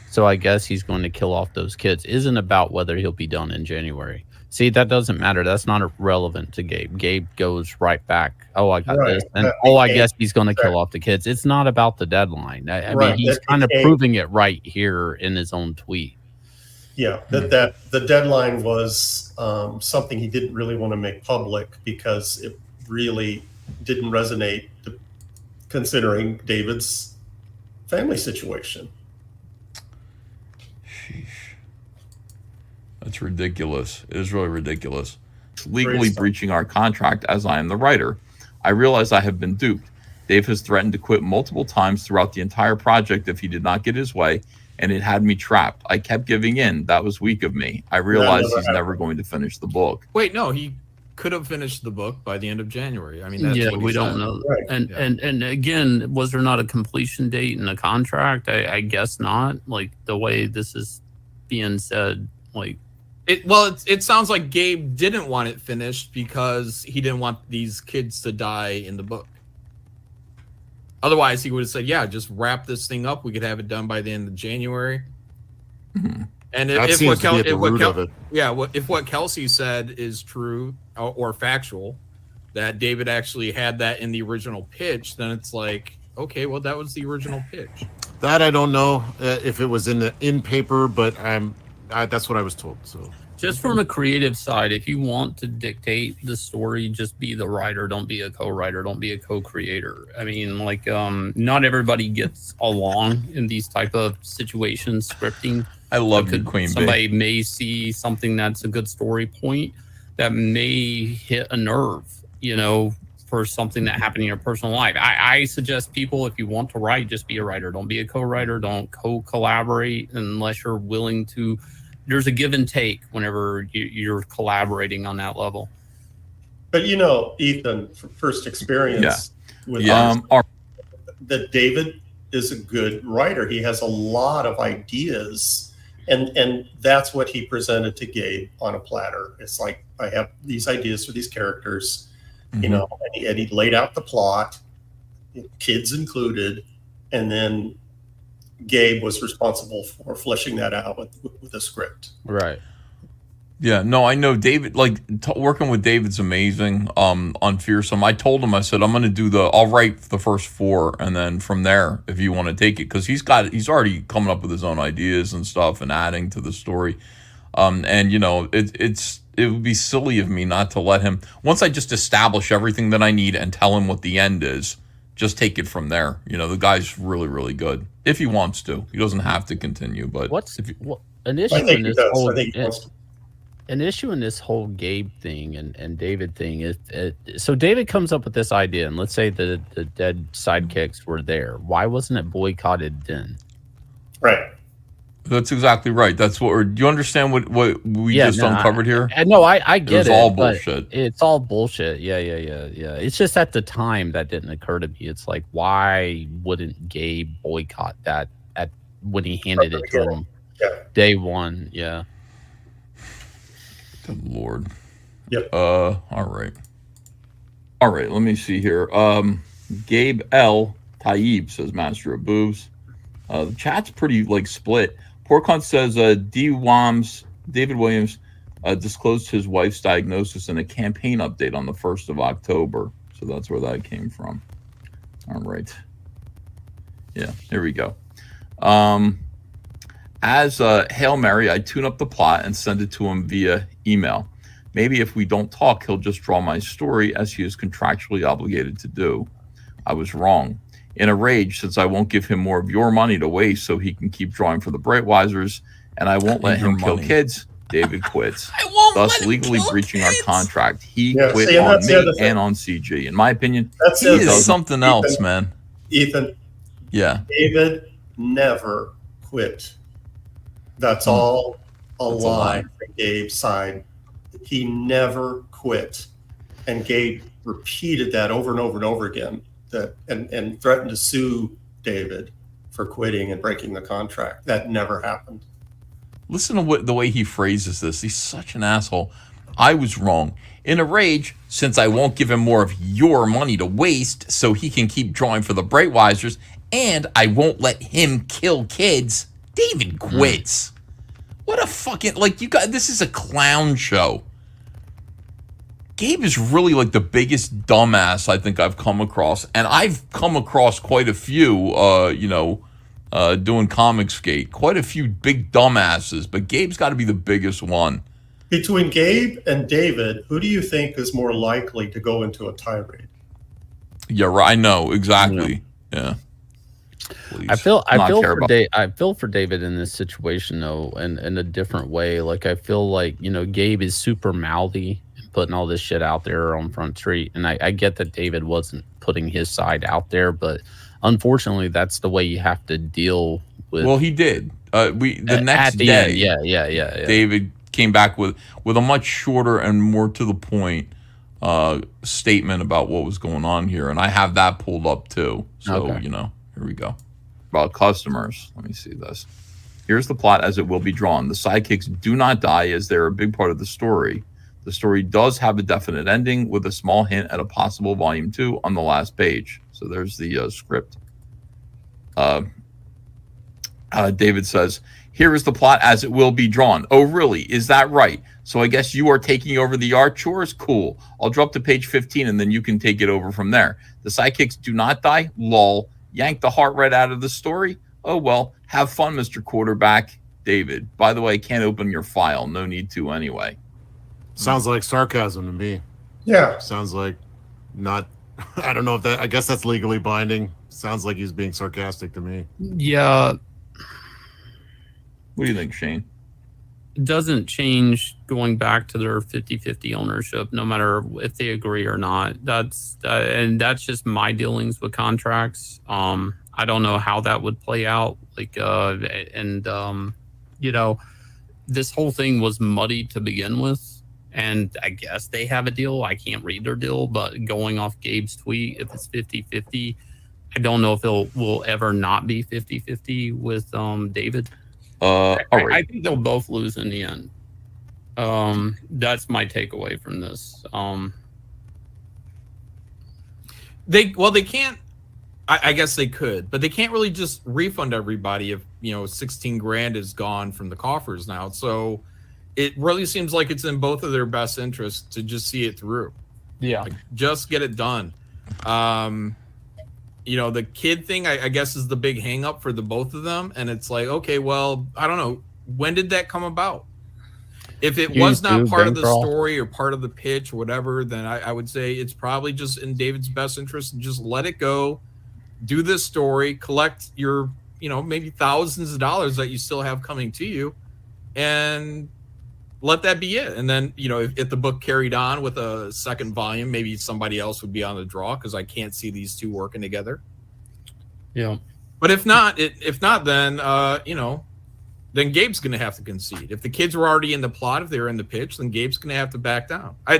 so I guess he's going to kill off those kids, isn't about whether he'll be done in January. See, that doesn't matter. That's not relevant to Gabe. Gabe goes right back. Oh, I got this. And I guess he's going to kill off the kids. It's not about the deadline. I mean, he's kind of proving it right here in his own tweet. Yeah, that the deadline was something he didn't really want to make public because it really didn't resonate considering David's family situation. Sheesh. That's ridiculous. It is really ridiculous. Legally breaching our contract as I am the writer. I realize I have been duped. Dave has threatened to quit multiple times throughout the entire project if he did not get his way, and it had me trapped. I kept giving in. That was weak of me. I realized he's never going to finish the book. Wait, no, he could have finished the book by the end of January. I mean, that's what we don't know. Right. And again, was there not a completion date in the contract? I guess not. Like the way this is being said, like it sounds like Gabe didn't want it finished because he didn't want these kids to die in the book. Otherwise, he would have said, "Yeah, just wrap this thing up. We could have it done by the end of January." Mm-hmm. And That seems to be at the root of it. If what Kelsey said is true or factual, that David actually had that in the original pitch, then it's like, okay, well, that was the original pitch. That I don't know if it was in paper, but that's what I was told. So just from a creative side, if you want to dictate the story, just be the writer. Don't be a co-writer. Don't be a co-creator. I mean, like, not everybody gets along in these type of situations, scripting. I love you, Queen Bee. Somebody may see something that's a good story point that may hit a nerve, for something that happened in your personal life. I suggest people, if you want to write, just be a writer. Don't be a co-writer. Don't co-collaborate unless you're willing to. There's a give and take whenever you're collaborating on that level. But Ethan, first experience with that David is a good writer. He has a lot of ideas, and that's what he presented to Gabe on a platter. It's like, I have these ideas for these characters, and he laid out the plot, kids included, and then Gabe was responsible for fleshing that out with a script. Right. Yeah, no, I know David, working with David's amazing on Fearsome. I told him, I said, I'm going to I'll write the first 4, and then from there, if you want to take it, because he's already coming up with his own ideas and stuff and adding to the story. It would be silly of me not to let him, once I just establish everything that I need and tell him what the end is, just take it from there. The guy's really, really good. If he wants to. He doesn't have to continue, but an issue in this whole Gabe thing and David thing is, so David comes up with this idea, and let's say the dead sidekicks were there. Why wasn't it boycotted then? Right. That's exactly right. That's do you understand what we uncovered here? No, I get it. It's all bullshit. It's all bullshit. Yeah. It's just at the time that didn't occur to me. It's like, why wouldn't Gabe boycott that when he handed it to him day one? Yeah. Good Lord. Yep. All right. Let me see here. Gabe Eltaeb says, Master of Boobs. The chat's pretty split. Porkhunt says David Williams disclosed his wife's diagnosis in a campaign update on the 1st of October. So that's where that came from. All right. Yeah, here we go. As Hail Mary, I tune up the plot and send it to him via email. Maybe if we don't talk, he'll just draw my story as he is contractually obligated to do. I was wrong. In a rage, since I won't give him more of your money to waste so he can keep drawing for the Breitweisers, and I won't let him kill kids, David quits. Thus legally breaching our contract. He quit on me and on CG. In my opinion, he is something else, man. Ethan. Yeah. David never quit. That's all a lie from Gabe's side. He never quit. quit. And Gabe repeated that over and over and over again, and threatened to sue David for quitting and breaking the contract. That never happened. Listen to the way he phrases this. He's such an asshole. I was wrong. In a rage, since I won't give him more of your money to waste so he can keep drawing for the Brightwisers, and I won't let him kill kids, David quits. What a fucking, like, you got, this is a clown show. Gabe is really like the biggest dumbass I think I've come across. And I've come across quite a few, doing ComicsGate. Quite a few big dumbasses, but Gabe's got to be the biggest one. Between Gabe and David, who do you think is more likely to go into a tirade? Yeah, right. I know exactly. Yeah. Please. I feel for David in this situation though, in a different way. Like I feel like Gabe is super mouthy and putting all this shit out there on Front Street, and I get that David wasn't putting his side out there, but unfortunately, that's the way you have to deal with. Well, he did. The next day, yeah. David came back with a much shorter and more to the point statement about what was going on here, and I have that pulled up too. So okay. Here we go. About customers. Let me see this. Here's the plot as it will be drawn. The sidekicks do not die as they're a big part of the story. The story does have a definite ending with a small hint at a possible volume 2 on the last page. So there's the script. David says, here is the plot as it will be drawn. Oh, really? Is that right? So I guess you are taking over the art chores? Cool. I'll drop to page 15 and then you can take it over from there. The sidekicks do not die? Lol. Yank the heart right out of the story? Oh, well, have fun, Mr. Quarterback. David. By the way, can't open your file. No need to anyway. Sounds like sarcasm to me. Yeah. Sounds like not, I don't know if that, I guess that's legally binding. Sounds like he's being sarcastic to me. Yeah. What do you think, Shane? It doesn't change going back to their 50-50 ownership, no matter if they agree or not. And that's just my dealings with contracts. I don't know how that would play out. This whole thing was muddy to begin with. And I guess they have a deal. I can't read their deal, but going off Gabe's tweet, if it's 50-50, I don't know if will ever not be 50-50 with David. All right. I think they'll both lose in the end. That's my takeaway from this. They can't. I guess they could, but they can't really just refund everybody if 16 grand is gone from the coffers now. So it really seems like it's in both of their best interests to just see it through. Yeah, like, just get it done. The kid thing, I guess, is the big hang up for the both of them. And it's like, okay, well, I don't know. When did that come about? If it was not part of the story or part of the pitch or whatever, then I would say it's probably just in David's best interest to just let it go, do this story, collect your, maybe thousands of dollars that you still have coming to you, and let that be it. And then, if the book carried on with a second volume, maybe somebody else would be on the draw, because I can't see these two working together. Yeah. But if not, then, then Gabe's going to have to concede. If the kids were already in the plot, if they were in the pitch, then Gabe's going to have to back down. I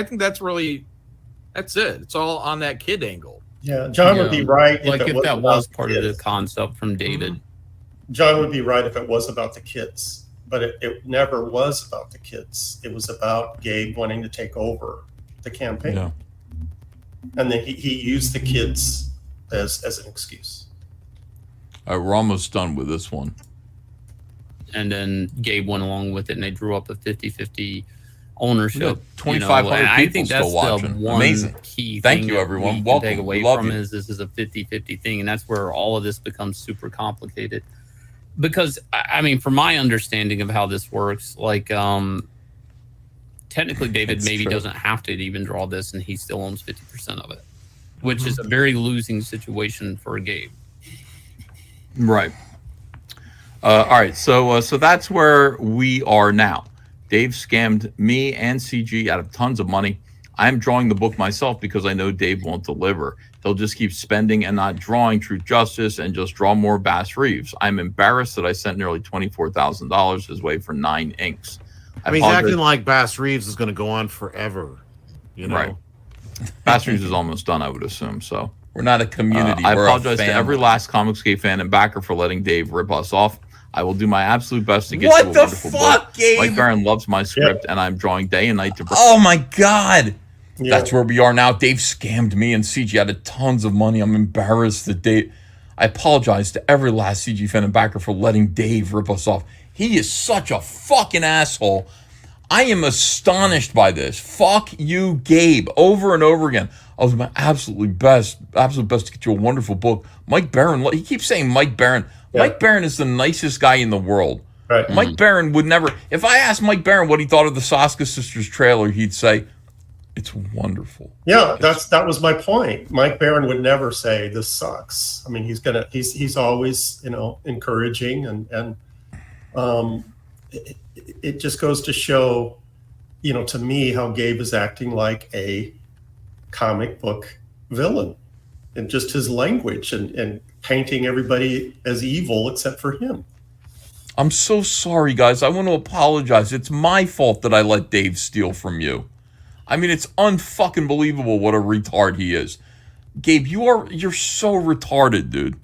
think that's it. It's all on that kid angle. Yeah, John would be right. If that was part of the concept from David. Mm-hmm. John would be right if it was about the kids. But it never was about the kids. It was about Gabe wanting to take over the campaign. Yeah. And then he used the kids as an excuse. All right, we're almost done with this one. And then Gabe went along with it, and they drew up a 50-50 ownership. 2,500 people I think that's still watching. the one Amazing. key Thank thing you, everyone. we can Welcome. take away from is this is a 50-50 thing, and that's where all of this becomes super complicated. Because, from my understanding of how this works, technically David doesn't have to even draw this, and he still owns 50% of it, which is a very losing situation for Gabe. Right. All right. So that's where we are now. Dave scammed me and CG out of tons of money. I'm drawing the book myself because I know Dave won't deliver. He'll just keep spending and not drawing True Justice and just draw more Bass Reeves. I'm embarrassed that I sent nearly $24,000 his way for 9 inks. I mean, he's acting like Bass Reeves is going to go on forever. You know, Right. Bass Reeves is almost done, I would assume. So We're not a community. I we're apologize a to every family. last ComicsGate fan and backer for letting Dave rip us off. I will do my absolute best to get What you a the wonderful fuck, book. Gabe? Mike Barron loves my script, and I'm drawing day and night to bring. Oh my God. Yeah. That's where we are now. Dave scammed me and CG out of tons of money. I'm embarrassed that Dave. I apologize to every last CG fan and backer for letting Dave rip us off. He is such a fucking asshole. I am astonished by this. Fuck you, Gabe. Over and over again. I was my absolute best to get you a wonderful book. Mike Barron, he keeps saying Mike Barron. Yeah. Mike Barron is the nicest guy in the world. Right. Mike Barron would never, if I asked Mike Barron what he thought of the Saska Sisters trailer, he'd say, it's wonderful. Yeah, that was my point. Mike Barron would never say this sucks. I mean, he's always, you know, encouraging and it just goes to show, you know, to me how Gabe is acting like a comic book villain, and just his language and painting everybody as evil except for him. I'm so sorry, guys. I want to apologize. It's my fault that I let Dave steal from you. I mean, it's unfucking believable what a retard he is. Gabe, you're so retarded, dude.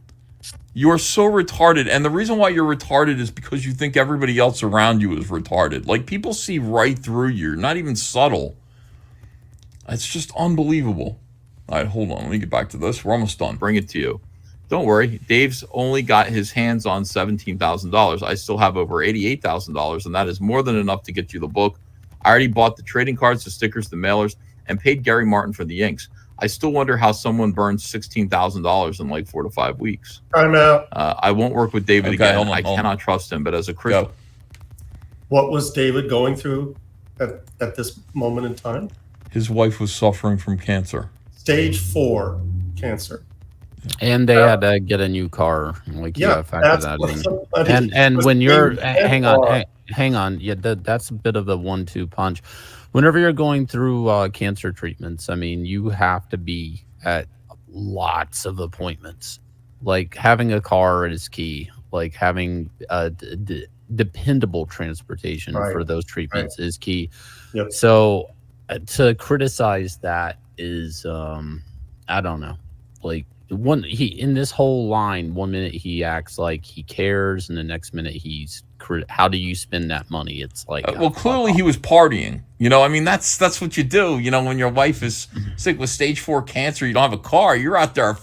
You are so retarded, and the reason why you're retarded is because you think everybody else around you is retarded. Like, people see right through you. You're not even subtle. It's just unbelievable. All right, hold on. Let me get back to this. We're almost done. Bring it to you. Don't worry. Dave's only got his hands on $17,000. I still have over $88,000, and that is more than enough to get you the book. I already bought the trading cards, the stickers, the mailers, and paid Gary Martin for the inks. I still wonder how someone burns $16,000 in like 4 to 5 weeks. I'm out. I won't work with David Okay, again. hold on, I hold on. cannot trust him. But as a Christian, Go. What was David going through at this moment in time? His wife was suffering from cancer. Stage 4 cancer. And they had to get a new car. Like, you gotta factor that in. And when you're hang on, yeah, that's a bit of a 1-2 punch. Whenever you're going through cancer treatments, I mean, you have to be at lots of appointments. Like, having a car is key. Like, having dependable transportation for those treatments is key. Yep. So to criticize that is I don't know. Like, he in this whole line, 1 minute he acts like he cares, and the next minute he's how do you spend that money? It's like, well, clearly he was partying. You know, I mean, that's what you do. You know, when your wife is sick with stage 4 cancer, you don't have a car. You're out there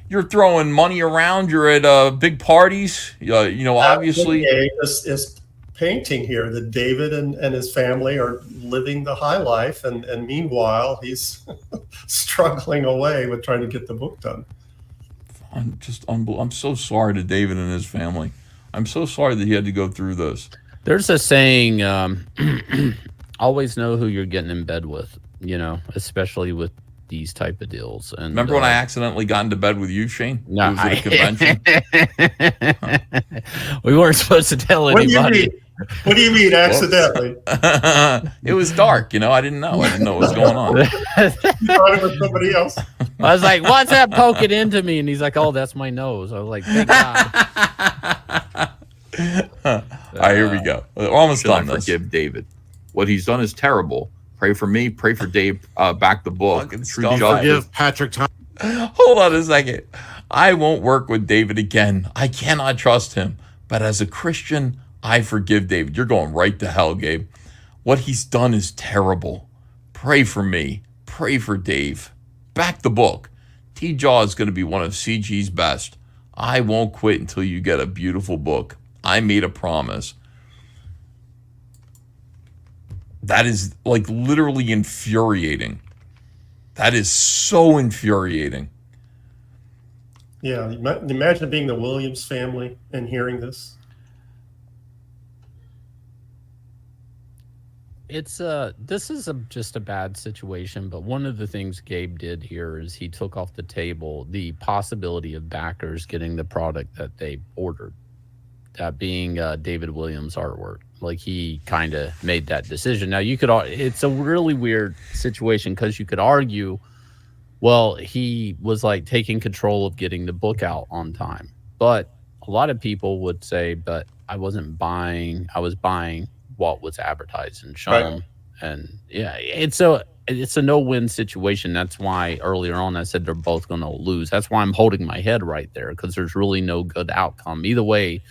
you're throwing money around. You're at big parties. You know, obviously. Is painting here that David and his family are living the high life, and meanwhile he's struggling away with trying to get the book done. I'm so sorry to David and his family. I'm so sorry that he had to go through this. There's a saying, always know who you're getting in bed with, you know, especially with these type of deals. And remember when I accidentally got into bed with you, Shane? No, It was at a convention. We weren't supposed to tell anybody. What do you mean accidentally? It was dark, you know. I didn't know what was going on. You thought it was somebody else? I was like, "What's that poking into me?" And he's like, "Oh, that's my nose." I was like, "Thank God." All right, here we go. We're almost should I done. This. forgive David? What he's done is terrible. Pray for me. Pray for Dave. Back the book. Fucking True stuff. justice. Forgive Patrick Thomas. Hold on a second. I won't work with David again. I cannot trust him. But as a Christian, I forgive David. You're going right to hell, Gabe. What he's done is terrible. Pray for me. Pray for Dave. Back the book. TJAW is going to be one of CG's best. I won't quit until you get a beautiful book. I made a promise. That is like literally infuriating. That is so infuriating. Yeah, imagine being the Williams family and hearing this. It's this is just a bad situation, but one of the things Gabe did here is he took off the table the possibility of backers getting the product that they ordered, that being David Williams artwork. Like, he kind of made that decision. Now, it's a really weird situation because you could argue, well, he was like taking control of getting the book out on time. But a lot of people would say, but I wasn't buying, I was buying what was advertised and shown. Right. And yeah, it's a no-win situation. That's why earlier on I said they're both going to lose. That's why I'm holding my head right there, because there's really no good outcome. Either way,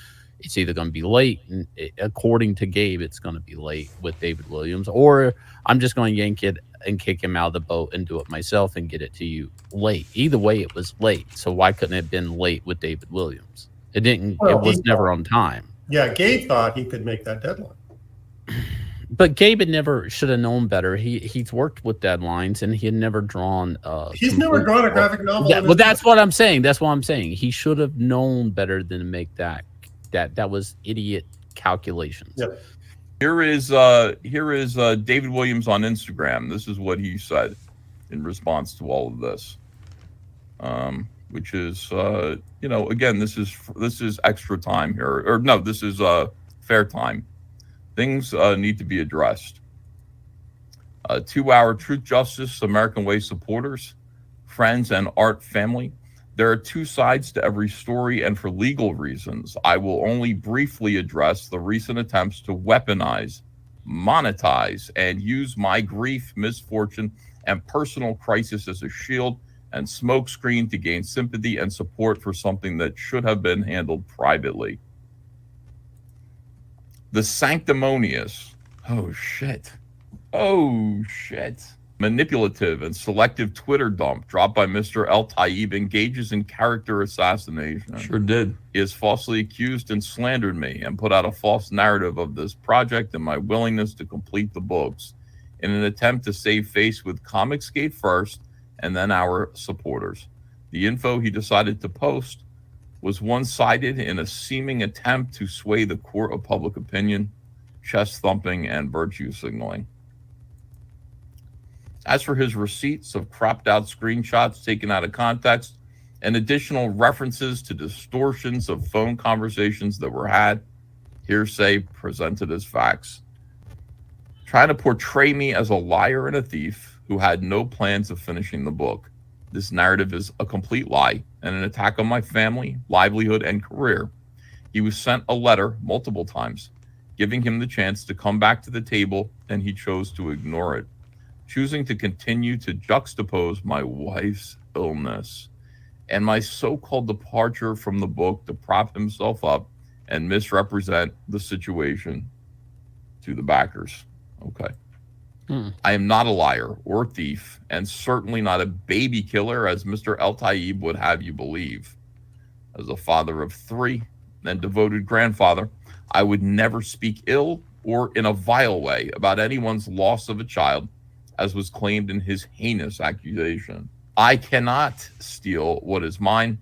it's either going to be late, and according to Gabe, it's going to be late with David Williams, or I'm just going to yank it and kick him out of the boat and do it myself and get it to you late. Either way, it was late. So why couldn't it have been late with David Williams? It didn't. Well, it was never on time. Yeah, Gabe thought he could make that deadline. But Gabe had never should have known better. He's worked with deadlines, and he had never drawn. He's never drawn a graphic novel. Yeah, well, that's what I'm saying. That's what I'm saying. He should have known better than to make that. That was idiot calculations. Yep. Here is David Williams on Instagram. This is what he said in response to all of this, which is again, this is extra time here, or no, this is fair time. Things need to be addressed. 2-hour Truth, Justice, American Way supporters, friends, and art family. There are two sides to every story, and for legal reasons, I will only briefly address the recent attempts to weaponize, monetize, and use my grief, misfortune, and personal crisis as a shield and smokescreen to gain sympathy and support for something that should have been handled privately. The sanctimonious, manipulative and selective Twitter dump dropped by Mr. Eltaeb engages in character assassination. Sure did. He has falsely accused and slandered me and put out a false narrative of this project and my willingness to complete the books in an attempt to save face with ComicsGate first and then our supporters. The info he decided to post was one-sided in a seeming attempt to sway the court of public opinion, chest thumping, and virtue signaling. As for his receipts of cropped out screenshots taken out of context and additional references to distortions of phone conversations that were had, hearsay presented as facts. Trying to portray me as a liar and a thief who had no plans of finishing the book. This narrative is a complete lie and an attack on my family, livelihood, and career. He was sent a letter multiple times, giving him the chance to come back to the table, and he chose to ignore it, choosing to continue to juxtapose my wife's illness and my so-called departure from the book to prop himself up and misrepresent the situation to the backers. Okay. I am not a liar or thief, and certainly not a baby killer, as Mr. Eltaeb would have you believe. As a father of 3 and devoted grandfather, I would never speak ill or in a vile way about anyone's loss of a child, as was claimed in his heinous accusation. I cannot steal what is mine,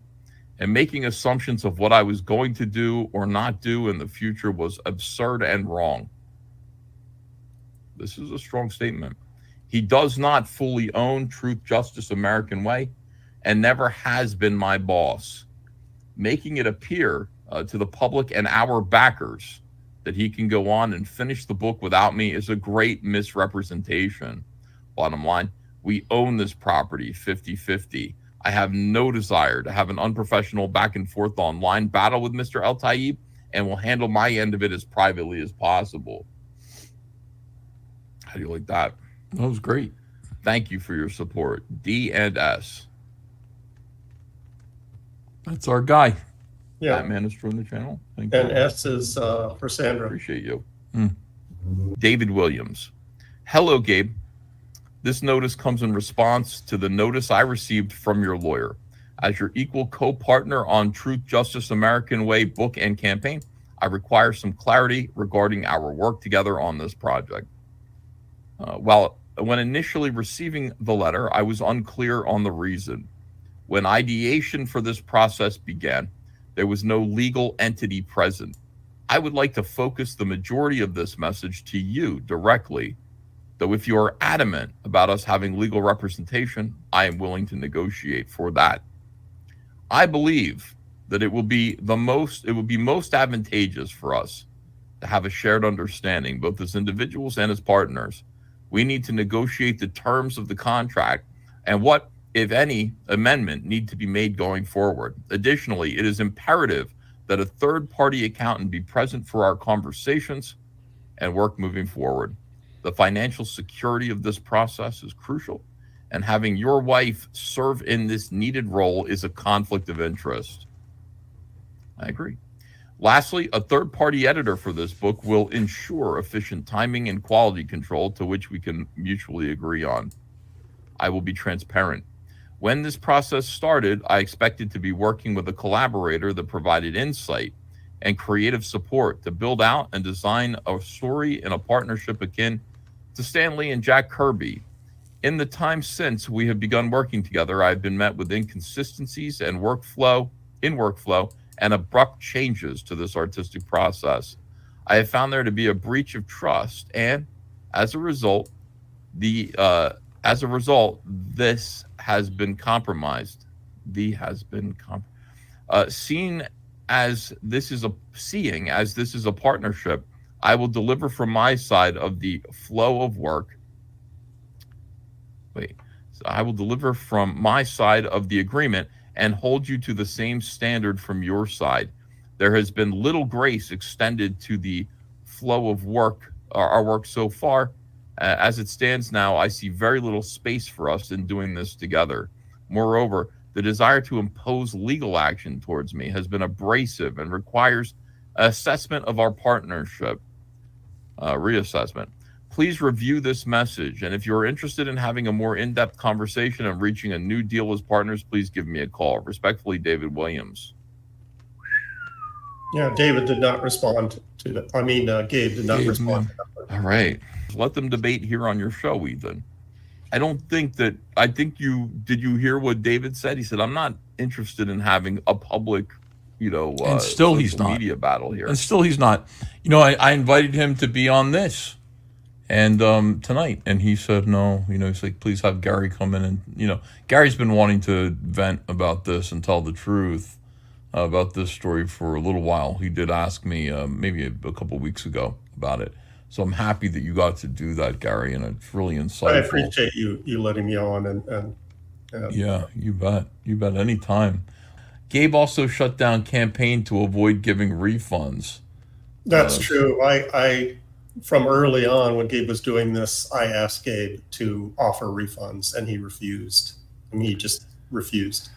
and making assumptions of what I was going to do or not do in the future was absurd and wrong. This is a strong statement. He does not fully own Truth, Justice, American Way, and never has been my boss. Making it appear to the public and our backers that he can go on and finish the book without me is a great misrepresentation. Bottom line, we own this property 50-50. I have no desire to have an unprofessional back and forth online battle with Mr. Eltaeb, and will handle my end of it as privately as possible. How do you like that? That was great. Thank you for your support. D and S. That's our guy. Yeah. Batman is from the channel. Thank And you. S is for Sandra. Appreciate you. Hmm. David Williams. Hello, Gabe. This notice comes in response to the notice I received from your lawyer. As your equal co-partner on Truth, Justice, American Way book and campaign, I require some clarity regarding our work together on this project. When initially receiving the letter, I was unclear on the reason. When ideation for this process began, there was no legal entity present. I would like to focus the majority of this message to you directly, though if you are adamant about us having legal representation, I am willing to negotiate for that. I believe that it would be most advantageous for us to have a shared understanding, both as individuals and as partners. We need to negotiate the terms of the contract and what, if any, amendment need to be made going forward. Additionally, it is imperative that a third-party accountant be present for our conversations and work moving forward. The financial security of this process is crucial, and having your wife serve in this needed role is a conflict of interest. I agree. Lastly, a third-party editor for this book will ensure efficient timing and quality control to which we can mutually agree on. I will be transparent. When this process started, I expected to be working with a collaborator that provided insight and creative support to build out and design a story in a partnership akin to Stan Lee and Jack Kirby. In the time since we have begun working together, I've been met with inconsistencies and workflow and abrupt changes to this artistic process. I have found there to be a breach of trust, and as a result, this has been compromised. Seeing as this is a partnership, I will deliver from my side of the flow of work. I will deliver from my side of the agreement and hold you to the same standard from your side. There has been little grace extended to the flow of work, our work so far. As it stands now, I see very little space for us in doing this together. Moreover, the desire to impose legal action towards me has been abrasive and requires assessment of our partnership, reassessment. Please review this message, and if you're interested in having a more in-depth conversation and reaching a new deal as partners, please give me a call. Respectfully, David Williams. Yeah, David did not respond to that. I mean, Gabe did not respond to that. All right. Let them debate here on your show, Ethan. Did you hear what David said? He said, I'm not interested in having a public, and still he's not media battle here. And still he's not. I invited him to be on this and tonight, and he said no. He's like, please have Gary come in, and Gary's been wanting to vent about this and tell the truth about this story for a little while. He did ask me maybe a couple weeks ago about it. So I'm happy that you got to do that, Gary, and it's really insightful. I appreciate you letting me on. And yeah, you bet. Anytime. Gabe also shut down campaign to avoid giving refunds. That's true. I from early on when Gabe was doing this, I asked Gabe to offer refunds, and he refused. He just refused.